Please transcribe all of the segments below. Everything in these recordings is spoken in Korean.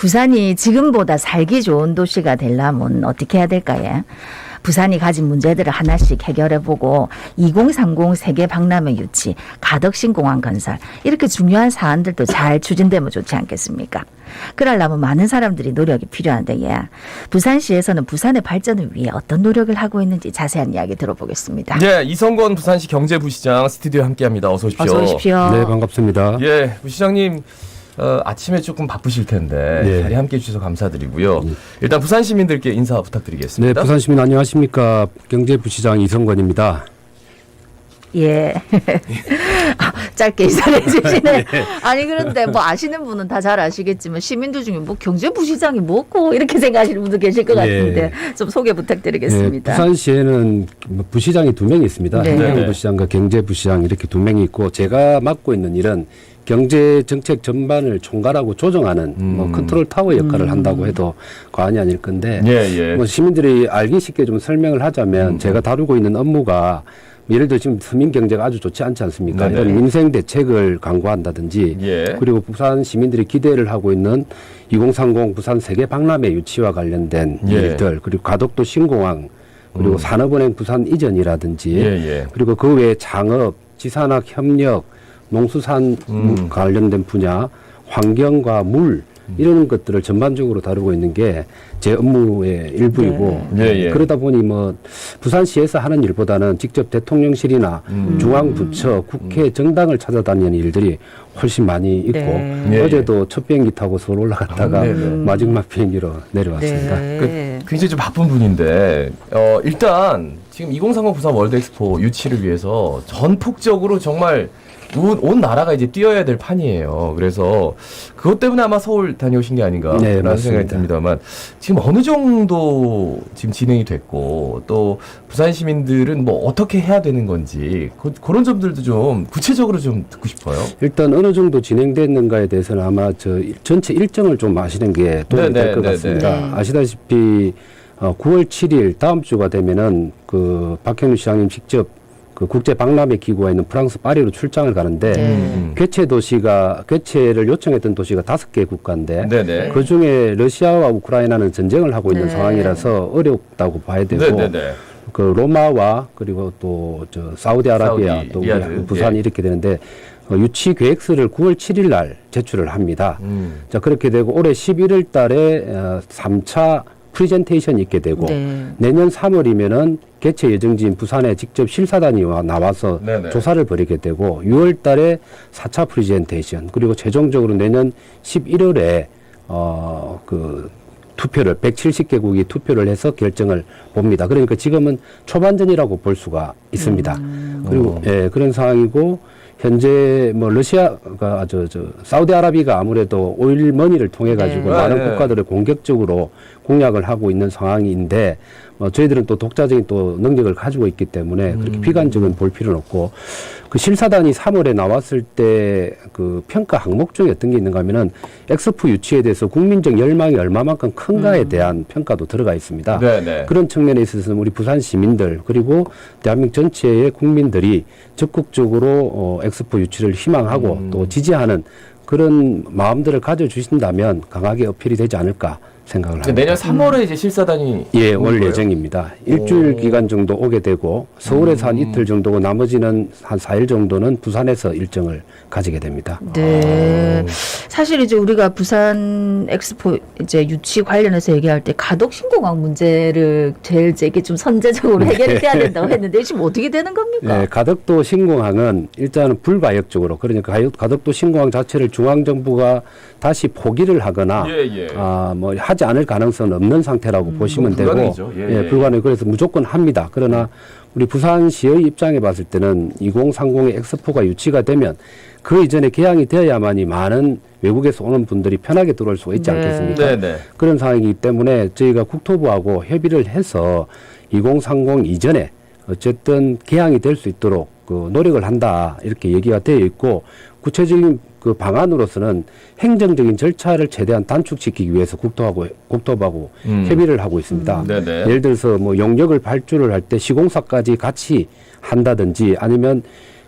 부산이 지금보다 살기 좋은 도시가 되려면 어떻게 해야 될까요? 부산이 가진 문제들을 하나씩 해결해보고 2030 세계 박람회 유치, 가덕신공항 건설 이렇게 중요한 사안들도 잘 추진되면 좋지 않겠습니까? 그러려면 많은 사람들이 노력이 필요한데 부산시에서는 부산의 발전을 위해 어떤 노력을 하고 있는지 자세한 이야기 들어보겠습니다. 네, 이성건 부산시 경제부시장 스튜디오에 함께합니다. 어서 오십시오. 어서 오십시오. 네, 반갑습니다. 예, 부시장님 아침에 조금 바쁘실 텐데 네. 자리에 함께해 주셔서 감사드리고요. 일단 부산 시민들께 인사 네, 부탁드리겠습니다. 부산 시민 안녕하십니까? 경제부시장 이성건입니다. 예. 짧게 인사를 해주시네. 아니, 그런데 뭐 아시는 분은 다 잘 아시겠지만 시민들 중에 뭐 경제부시장이 뭐고 이렇게 생각하시는 분도 계실 것 같은데 좀 소개 부탁드리겠습니다. 네, 부산시에는 부시장이 2명이 있습니다. 네. 행정부시장과 경제부시장 이렇게 2명이 있고 제가 맡고 있는 일은 경제 정책 전반을 총괄하고 조정하는 뭐 컨트롤 타워 역할을 한다고 해도 과언이 아닐 건데 예. 뭐 시민들이 알기 쉽게 좀 설명을 하자면 제가 다루고 있는 업무가 예를 들어 지금 서민 경제가 아주 좋지 않지 않습니까? 네네. 이런 민생 대책을 강구한다든지 예. 그리고 부산 시민들이 기대를 하고 있는 2030 부산 세계 박람회 유치와 관련된 예. 일들 그리고 가덕도 신공항 그리고 산업은행 부산 이전이라든지 예. 그리고 그 외에 장업, 지산학 협력, 농수산 관련된 분야, 환경과 물 이런 것들을 전반적으로 다루고 있는 게 제 업무의 일부이고 네. 예. 그러다 보니 뭐 부산시에서 하는 일보다는 직접 대통령실이나 중앙부처, 국회, 정당을 찾아다니는 일들이 훨씬 많이 있고 네. 예. 어제도 첫 비행기 타고 서울 올라갔다가 마지막 비행기로 내려왔습니다. 네. 굉장히 좀 바쁜 분인데 일단 지금 2030 부산 월드 엑스포 유치를 위해서 전폭적으로 정말 온 나라가 이제 뛰어야 될 판이에요. 그래서 그것 때문에 아마 서울 다녀오신 게 아닌가라는 네, 맞습니다. 생각이 듭니다만 지금 어느 정도 지금 진행이 됐고 또 부산 시민들은 뭐 어떻게 해야 되는 건지 그런 점들도 좀 구체적으로 좀 듣고 싶어요. 일단 어느 정도 진행됐는가에 대해서는 아마 저 전체 일정을 좀 아시는 게 도움이 될 것 같습니다. 네. 아시다시피 9월 7일 다음 주가 되면은 그 박형준 시장님 직접 그 국제 박람회 기구가 있는 프랑스 파리로 출장을 가는데 개최를 요청했던 도시가 5개 국가인데 네네. 그 중에 러시아와 우크라이나는 전쟁을 하고 있는 네. 상황이라서 어렵다고 봐야 되고 네네네. 그 로마와 그리고 또 저 사우디아라비아 사우디, 또 리야드. 부산이 예. 이렇게 되는데 유치 계획서를 9월 7일 날 제출을 합니다. 자 그렇게 되고 올해 11월 달에 3차 프리젠테이션이 있게 되고 내년 3월이면은 개최 예정지인 부산에 직접 실사단이 나와서 네네. 조사를 벌이게 되고 6월 달에 4차 프리젠테이션 그리고 최종적으로 내년 11월에 그 투표를 170개국이 투표를 해서 결정을 봅니다. 그러니까 지금은 초반전이라고 볼 수가 있습니다. 그리고 그런 상황이고 현재 뭐 러시아가 사우디아라비아가 아무래도 오일머니를 통해 가지고 많은 국가들을 공격적으로 공략을 하고 있는 상황인데 저희들은 또 독자적인 또 능력을 가지고 있기 때문에 그렇게 비관적은 볼 필요는 없고 그 실사단이 3월에 나왔을 때 그 평가 항목 중에 어떤 게 있는가 하면은 엑스포 유치에 대해서 국민적 열망이 얼마만큼 큰가에 대한 평가도 들어가 있습니다. 네네. 그런 측면에 있어서는 우리 부산 시민들 그리고 대한민국 전체의 국민들이 적극적으로 엑스포 유치를 희망하고 또 지지하는 그런 마음들을 가져주신다면 강하게 어필이 되지 않을까 생각을 합니다. 내년 3월에 이제 실사단이 올 거예요? 예정입니다. 일주일 기간 정도 오게 되고 서울에서 한 이틀 정도고 나머지는 한 4일 정도는 부산에서 일정을 가지게 됩니다. 네. 사실 이제 우리가 부산 엑스포 이제 유치 관련해서 얘기할 때 가덕 신공항 문제를 제일 이게 좀 선제적으로 해결이 돼야 된다고 했는데 지금 어떻게 되는 겁니까? 네, 가덕도 신공항은 일단은 불가역적으로 그러니까 가덕도 신공항 자체를 중앙정부가 다시 포기를 하거나 뭐 하지 않을 가능성은 없는 상태라고 보시면 되고 불가능이죠. 불가능. 그래서 무조건 합니다. 그러나 우리 부산시의 입장에 봤을 때는 2030의 엑스포가 유치가 되면 그 이전에 개항이 되어야만이 많은 외국에서 오는 분들이 편하게 들어올 수가 있지 않겠습니까? 그런 상황이기 때문에 저희가 국토부하고 협의를 해서 2030 이전에 어쨌든 개항이 될 수 있도록 그 노력을 한다 이렇게 얘기가 되어 있고 구체적인 그 방안으로서는 행정적인 절차를 최대한 단축시키기 위해서 국토부하고 협의를 하고 있습니다. 예를 들어서 뭐 용역을 발주를 할 때 시공사까지 같이 한다든지 아니면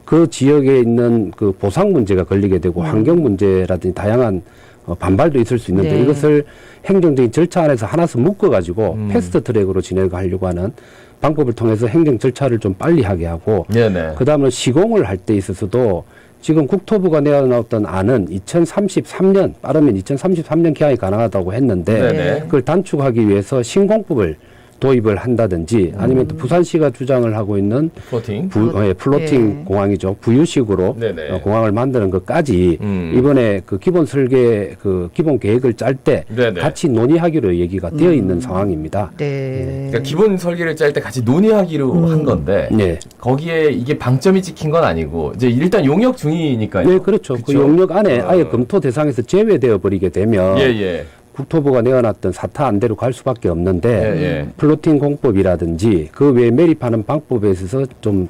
그 지역에 있는 그 보상 문제가 걸리게 되고 환경 문제라든지 다양한 반발도 있을 수 있는데 네. 이것을 행정적인 절차 안에서 하나씩 묶어가지고 패스트 트랙으로 진행하려고 하는 방법을 통해서 행정 절차를 좀 빨리 하게 하고 네네. 그다음에 시공을 할 때 있어서도 지금 국토부가 내어놓았던 안은 2033년 빠르면 2033년 개항이 가능하다고 했는데 네네. 그걸 단축하기 위해서 신공법을 도입을 한다든지 아니면 또 부산시가 주장을 하고 있는 플로팅. 플로팅 네. 공항이죠. 부유식으로 네네. 공항을 만드는 것까지 이번에 그 기본 설계 그 기본 계획을 짤 때 네네. 같이 논의하기로 얘기가 되어 있는 상황입니다. 네. 그러니까 기본 설계를 짤 때 같이 논의하기로 한 건데 네. 거기에 이게 방점이 찍힌 건 아니고 이제 일단 용역 중이니까요. 네, 그렇죠. 그 그쵸? 용역 안에 어. 아예 검토 대상에서 제외되어 버리게 되면 예. 국토부가 내어놨던 사타 안대로 갈 수밖에 없는데 예. 플로팅 공법이라든지 그 외에 매립하는 방법에 있어서 좀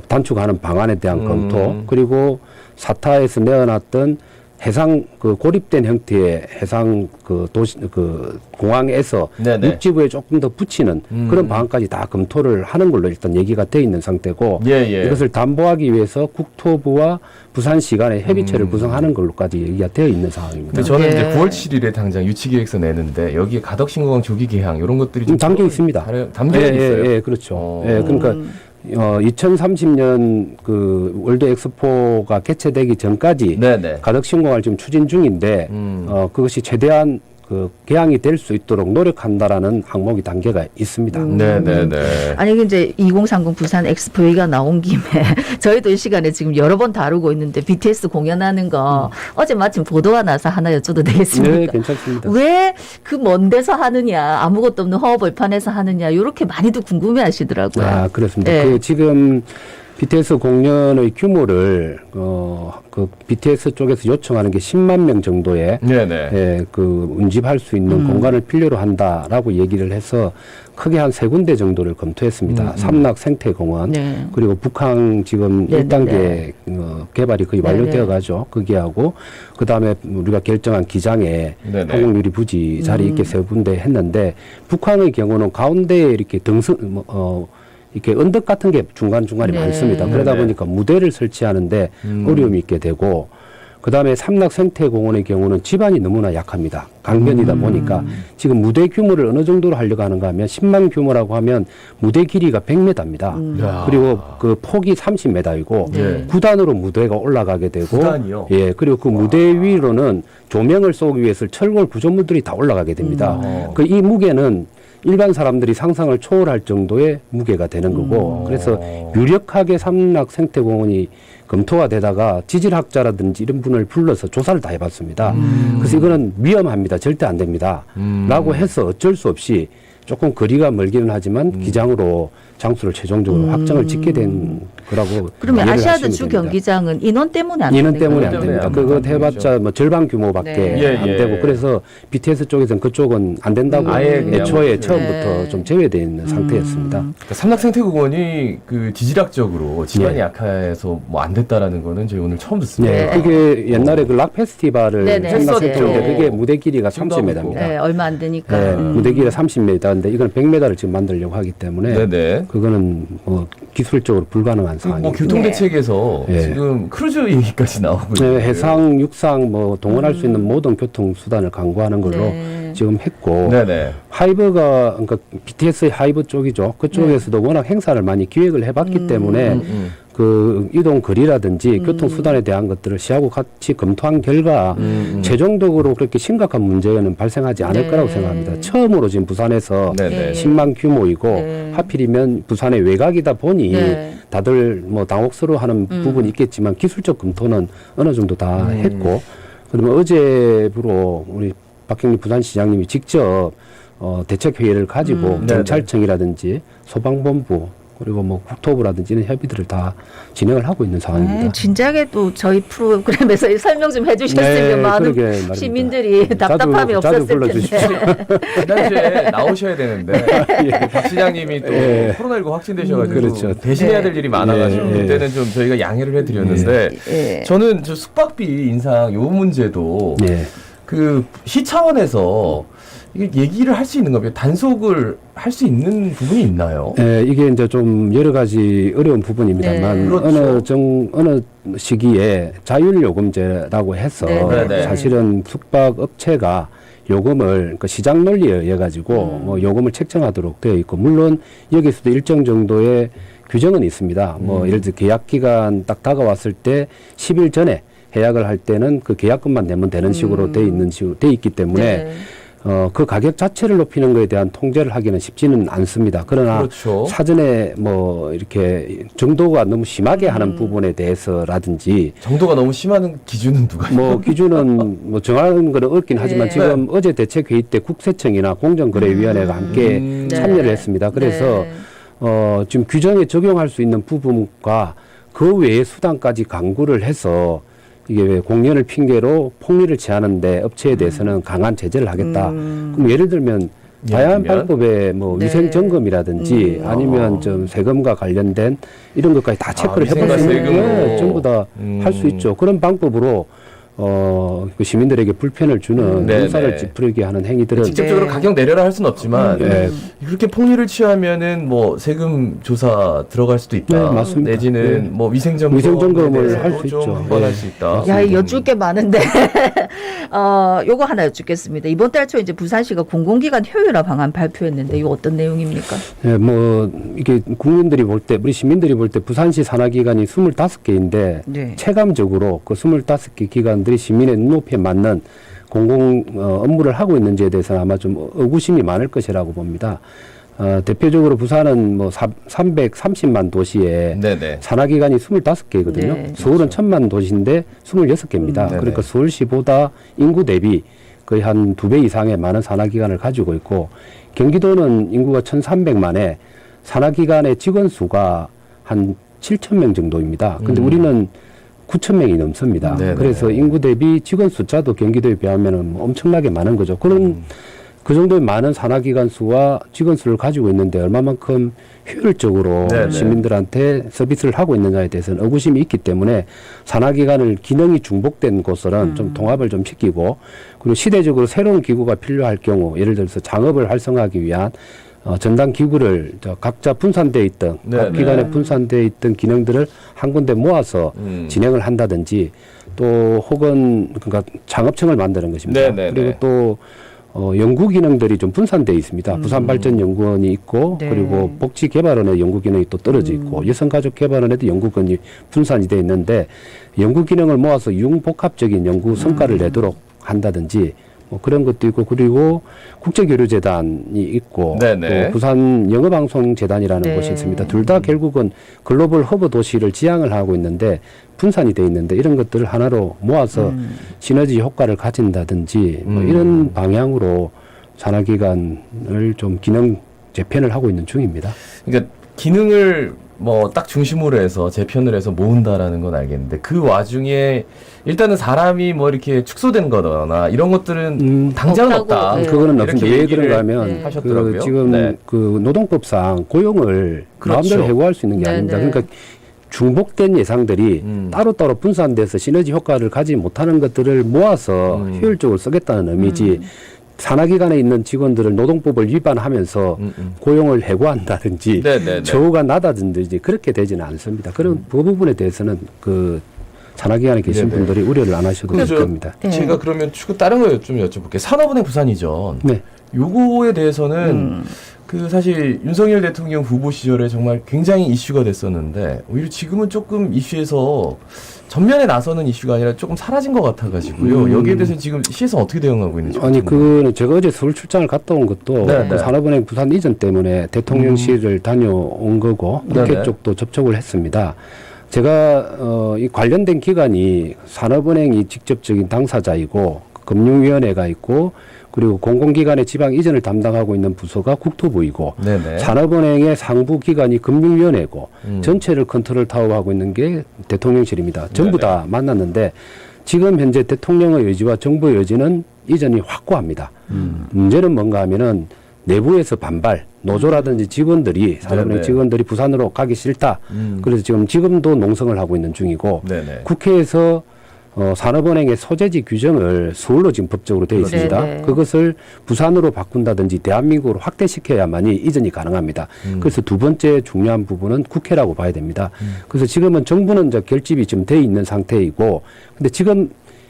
단축하는 방안에 대한 검토 그리고 사타에서 내어놨던 해상 그 고립된 형태의 해상 그 도시 그 공항에서 네네. 육지부에 조금 더 붙이는 그런 방안까지 다 검토를 하는 걸로 일단 얘기가 되어 있는 상태고 예. 이것을 담보하기 위해서 국토부와 부산시 간의 협의체를 구성하는 걸로까지 얘기가 되어 있는 상황입니다. 근데 저는 네. 이제 9월 7일에 당장 유치계획서 내는데 여기에 가덕신공항 조기 개항 이런 것들이 좀 담겨 있습니다. 담겨 있어요. 예, 그렇죠. 예, 그러니까 2030년 그 월드 엑스포가 개최되기 전까지 네네. 가덕신공항을 지금 추진 중인데 그것이 최대한 그 개항이 될 수 있도록 노력한다라는 항목이 단계가 있습니다. 네네네. 아니 이제 2030 부산 엑스포 얘기가 나온 김에 저희도 이 시간에 지금 여러 번 다루고 있는데 BTS 공연하는 거 어제 마침 보도가 나서 하나 여쭤도 되겠습니까? 네, 괜찮습니다. 왜 그 먼 데서 하느냐, 아무것도 없는 허허벌판에서 하느냐, 이렇게 많이도 궁금해하시더라고요. 아, 그렇습니다. 네. 그 지금 BTS 공연의 규모를 그 BTS 쪽에서 요청하는 게 10만 명 정도의 네네. 예, 그 운집할 수 있는 공간을 필요로 한다라고 얘기를 해서 크게 한 세 군데 정도를 검토했습니다. 삼락 생태공원 네. 그리고 북항 지금 네, 1단계 개발이 거의 네, 완료되어 네. 가죠. 거기하고 그다음에 우리가 결정한 기장에 네네. 항공유리 부지 자리 있게 세 군데 했는데 북한의 경우는 가운데에 이렇게 이렇게 언덕 같은 게 중간중간에 네. 많습니다. 그러다 네네. 보니까 무대를 설치하는데 어려움이 있게 되고 그다음에 삼락생태공원의 경우는 지반이 너무나 약합니다. 강변이다 보니까 지금 무대 규모를 어느 정도로 하려고 하는가 하면 10만 규모라고 하면 무대 길이가 100m입니다. 야. 그리고 그 폭이 30m이고 네. 9단으로 무대가 올라가게 되고 9단이요? 예, 그리고 그 무대 위로는 조명을 쏘기 위해서 철골 구조물들이 다 올라가게 됩니다. 그 이 무게는 일반 사람들이 상상을 초월할 정도의 무게가 되는 거고 그래서 유력하게 삼락생태공원이 검토가 되다가 지질학자라든지 이런 분을 불러서 조사를 다 해봤습니다. 그래서 이거는 위험합니다. 절대 안 됩니다. 라고 해서 어쩔 수 없이 조금 거리가 멀기는 하지만 기장으로 장소를 최종적으로 확정을 짓게 된 거라고. 그러면 이해를 아시아드 하시면 주 됩니다. 경기장은 인원 때문에 안 인원 되는 때문에 안 거예요? 됩니다. 때문에 그거 안 해봤자 뭐 절반 규모밖에 네. 안 예, 예. 되고 그래서 BTS 쪽에서는 그쪽은 안 된다고 아예 그냥 애초에 뭐, 처음부터 좀 제외되어 있는 상태였습니다. 그러니까 삼락생태공원이 그 지질학적으로 지반이 네. 약해서 뭐 안 됐다라는 거는 저희 오늘 처음 듣습니다. 네, 그게 옛날에 그 락 페스티벌을 네네. 생각했는데 했었죠. 그게 무대 길이가 30m입니다. 네, 얼마 안 되니까. 네, 무대 길이가 30m인데 이건 100m를 지금 만들려고 하기 때문에 네네. 그거는 뭐 기술적으로 불가능한 뭐 상황입니다. 교통대책에서 네. 지금 크루즈 얘기까지 나오고 네, 있는데. 해상, 육상 뭐 동원할 수 있는 모든 교통 수단을 강구하는 걸로 네. 지금 했고 네네. 하이브가 그러니까 BTS의 하이브 쪽이죠. 그쪽에서도 워낙 행사를 많이 기획을 해봤기 때문에 그 이동 거리라든지 교통 수단에 대한 것들을 시하고 같이 검토한 결과 최종적으로 그렇게 심각한 문제는 발생하지 않을 네. 거라고 생각합니다. 처음으로 지금 부산에서 네네. 10만 규모이고 네. 하필이면 부산의 외곽이다 보니 네. 다들 뭐 당혹스러워하는 부분이 있겠지만 기술적 검토는 어느 정도 다 했고 그러면 어제부로 우리 박형리 부산시장님이 직접 대책 회의를 가지고 경찰청이라든지 소방본부 그리고 뭐 국토부라든지 이런 협의들을 다 진행을 하고 있는 상황입니다. 네, 진작에 또 저희 프로그램에서 설명 좀 해주셨으면 네, 많은 그러게 말입니다. 시민들이 답답함이 자주 없었을 불러주십시오. 텐데. 지난주에 나오셔야 되는데 박 시장님이 또 예. 코로나19 확진되셔가지고 그렇죠. 대신해야 될 일이 많아가지고 예, 예. 그때는 좀 저희가 양해를 해드렸는데 예. 저는 저 숙박비 인상 요 문제도 네. 그 시 차원에서 이게 얘기를 할 수 있는 겁니까? 단속을 할 수 있는 부분이 있나요? 이게 이제 좀 여러 가지 어려운 부분입니다만 네. 그렇죠. 어느 시기에 자율요금제라고 해서 네, 네. 사실은 숙박업체가 요금을 그 시장 논리에 의해 가지고 뭐 요금을 책정하도록 되어 있고 물론 여기서도 일정 정도의 규정은 있습니다. 뭐 예를 들어 계약 기간 딱 다가왔을 때 10일 전에 계약을 할 때는 그 계약금만 내면 되는 식으로 돼 있기 때문에 네. 그 가격 자체를 높이는 것에 대한 통제를 하기는 쉽지는 않습니다. 그러나 그렇죠. 사전에 뭐 이렇게 정도가 너무 심하게 하는 부분에 대해서라든지 정도가 너무 심한 기준은 누가? 뭐 기준은 뭐 정하는 건 어렵긴 하지만 네. 지금 어제 대책회의 때 국세청이나 공정거래위원회가 함께 네. 참여를 했습니다. 그래서 지금 규정에 적용할 수 있는 부분과 그 외의 수단까지 강구를 해서 이게 왜 공연을 핑계로 폭리를 취하는데 업체에 대해서는 강한 제재를 하겠다. 그럼 예를 들면 다양한 방법의 뭐 네. 위생 점검이라든지 아니면 좀 세금과 관련된 이런 것까지 다 체크를 해볼 수 있는 세금으로. 게 전부 다 할 수 있죠. 그런 방법으로 그 시민들에게 불편을 주는 네, 문사를 네. 찌푸리게 하는 행위들은 직접적으로 네. 가격 내려라 할 수는 없지만 네. 그렇게 폭리를 취하면은 뭐 세금 조사 들어갈 수도 있다. 네, 맞습니다. 내지는 네. 뭐 위생점검 위생점검을 할수 있죠. 한번 네. 할 수 있다. 야, 여쭐 게 많은데. 요거 하나 여쭙겠습니다. 이번 달 초 이제 부산시가 공공기관 효율화 방안 발표했는데 이거 어떤 내용입니까? 예, 뭐 이게 국민들이 볼 때 우리 시민들이 볼 때 부산시 산하기관이 25개인데 네. 체감적으로 그 25개 기관들이 시민의 눈높이에 맞는 공공 업무를 하고 있는지에 대해서는 아마 좀 의구심이 많을 것이라고 봅니다. 대표적으로 부산은 뭐 330만 도시에 네네. 산하기관이 25개거든요. 네. 서울은 1000만 도시인데 26개입니다. 네네. 그러니까 서울시보다 인구 대비 거의 한 2배 이상의 많은 산하기관을 가지고 있고 경기도는 인구가 1300만에 산하기관의 직원 수가 한 7000명 정도입니다. 근데 우리는 9,000명이 넘습니다. 네네. 그래서 인구 대비 직원 숫자도 경기도에 비하면 뭐 엄청나게 많은 거죠. 그런 그 정도의 많은 산하기관 수와 직원 수를 가지고 있는데 얼마만큼 효율적으로 네네. 시민들한테 서비스를 하고 있느냐에 대해서는 의구심이 있기 때문에 산하기관을 기능이 중복된 곳들은 좀 통합을 좀 시키고 그리고 시대적으로 새로운 기구가 필요할 경우 예를 들어서 창업을 활성화하기 위한 전담 기구를 각자 분산되어 있던 각 네네. 기관에 분산되어 있던 기능들을 한 군데 모아서 진행을 한다든지 또 혹은 그러니까 창업청을 만드는 것입니다. 네네네. 그리고 또 연구 기능들이 좀 분산되어 있습니다. 부산발전연구원이 있고 네. 그리고 복지개발원의 연구 기능이 또 떨어져 있고 여성가족개발원에도 연구원이 분산이 되어 있는데 연구 기능을 모아서 융복합적인 연구 성과를 내도록 한다든지 뭐 그런 것도 있고 그리고 국제교류재단이 있고 네네. 또 부산영어방송재단이라는 네. 곳이 있습니다. 둘 다 결국은 글로벌 허브 도시를 지향을 하고 있는데 분산이 돼 있는데 이런 것들을 하나로 모아서 시너지 효과를 가진다든지 뭐 이런 방향으로 산하기관을 좀 기능 재편을 하고 있는 중입니다. 그러니까 기능을 뭐 딱 중심으로 해서 재편을 해서 모은다라는 건 알겠는데 그 와중에 일단은 사람이 뭐 이렇게 축소된 거나 이런 것들은 당장은 없다고, 없다. 네. 그거는 이렇게 없습니다. 왜 얘기를 그런가 하면 네. 하셨더라고요. 그 지금 네. 그 노동법상 고용을 그렇죠. 마음대로 해고할 수 있는 게 네, 아닙니다. 네. 그러니까 중복된 예상들이 따로따로 분산돼서 시너지 효과를 가지 못하는 것들을 모아서 효율적으로 쓰겠다는 의미지 산하기관에 있는 직원들을 노동법을 위반하면서 고용을 해고한다든지 네네네. 처우가 낮아진다든지 그렇게 되지는 않습니다. 그런 그 부분에 대해서는 그 산하기관에 계신 네네. 분들이 우려를 안 하셔도 될 그죠. 겁니다. 네. 제가 그러면 다른 거 좀 여쭤볼게요. 산업은행 부산이전. 네. 요거에 대해서는 그 사실 윤석열 대통령 후보 시절에 정말 굉장히 이슈가 됐었는데 오히려 지금은 조금 이슈에서 전면에 나서는 이슈가 아니라 조금 사라진 것 같아가지고요. 여기에 대해서 지금 시에서 어떻게 대응하고 있는지. 아니 궁금해요. 그거는 제가 어제 서울 출장을 갔다 온 것도 네, 그 네. 산업은행 부산 이전 때문에 대통령실을 다녀온 거고 네, 국회 네. 쪽도 접촉을 했습니다. 제가 이 관련된 기관이 산업은행이 직접적인 당사자이고 금융위원회가 있고 그리고 공공기관의 지방 이전을 담당하고 있는 부서가 국토부이고 네네. 산업은행의 상부 기관이 금융위원회고 음. 전체를 컨트롤 타워하고 있는 게 대통령실입니다. 전부 네네. 다 만났는데 지금 현재 대통령의 의지와 정부의 의지는 이전이 확고합니다. 문제는 뭔가 하면은 내부에서 반발, 노조라든지 직원들이 산업은행 네네. 직원들이 부산으로 가기 싫다. 그래서 지금도 농성을 하고 있는 중이고 네네. 국회에서 산업은행의 소재지 규정을 서울로 지금 법적으로 되어 있습니다. 네네. 그것을 부산으로 바꾼다든지 대한민국으로 확대시켜야만이 이전이 가능합니다. 그래서 두 번째 중요한 부분은 국회라고 봐야 됩니다. 그래서 지금은 정부는 이제 결집이 지금 돼 있는 상태이고, 근데 지금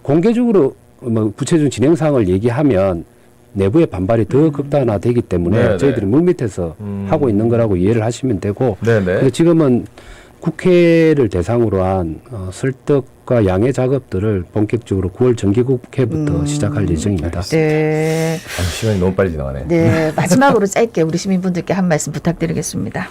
공개적으로 뭐 구체적인 진행 사항을 얘기하면 내부의 반발이 더 극단화되기 때문에 네네. 저희들이 물밑에서 하고 있는 거라고 이해를 하시면 되고, 네네. 그래서 지금은 국회를 대상으로 한 설득과 양해 작업들을 본격적으로 9월 정기국회부터 시작할 예정입니다. 네. 시간이 너무 빨리 지나가네. 네. 마지막으로 짧게 우리 시민분들께 한 말씀 부탁드리겠습니다.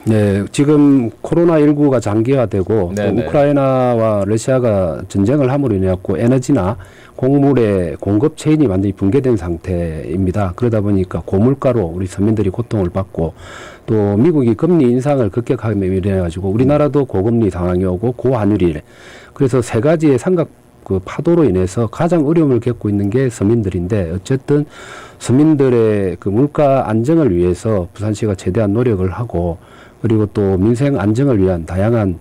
네, 지금 코로나19가 장기화되고 또 네네. 우크라이나와 러시아가 전쟁을 함으로 인해 갖고 에너지나 곡물의 공급 체인이 완전히 붕괴된 상태입니다. 그러다 보니까 고물가로 우리 서민들이 고통을 받고 또 미국이 금리 인상을 급격하게 인해 가지고 우리나라도 고금리 상황이 오고 고환율이, 그래서 세 가지의 삼각 그 파도로 인해서 가장 어려움을 겪고 있는 게 서민들인데, 어쨌든 서민들의 그 물가 안정을 위해서 부산시가 최대한 노력을 하고, 그리고 또 민생 안정을 위한 다양한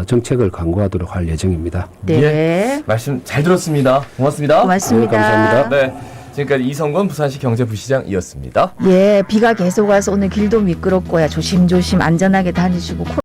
정책을 강구하도록 할 예정입니다. 네. 예, 말씀 잘 들었습니다. 고맙습니다. 고맙습니다. 네, 감사합니다. 네, 지금까지 이성건 부산시 경제부시장이었습니다. 예, 비가 계속 와서 오늘 길도 미끄럽고요. 조심조심 안전하게 다니시고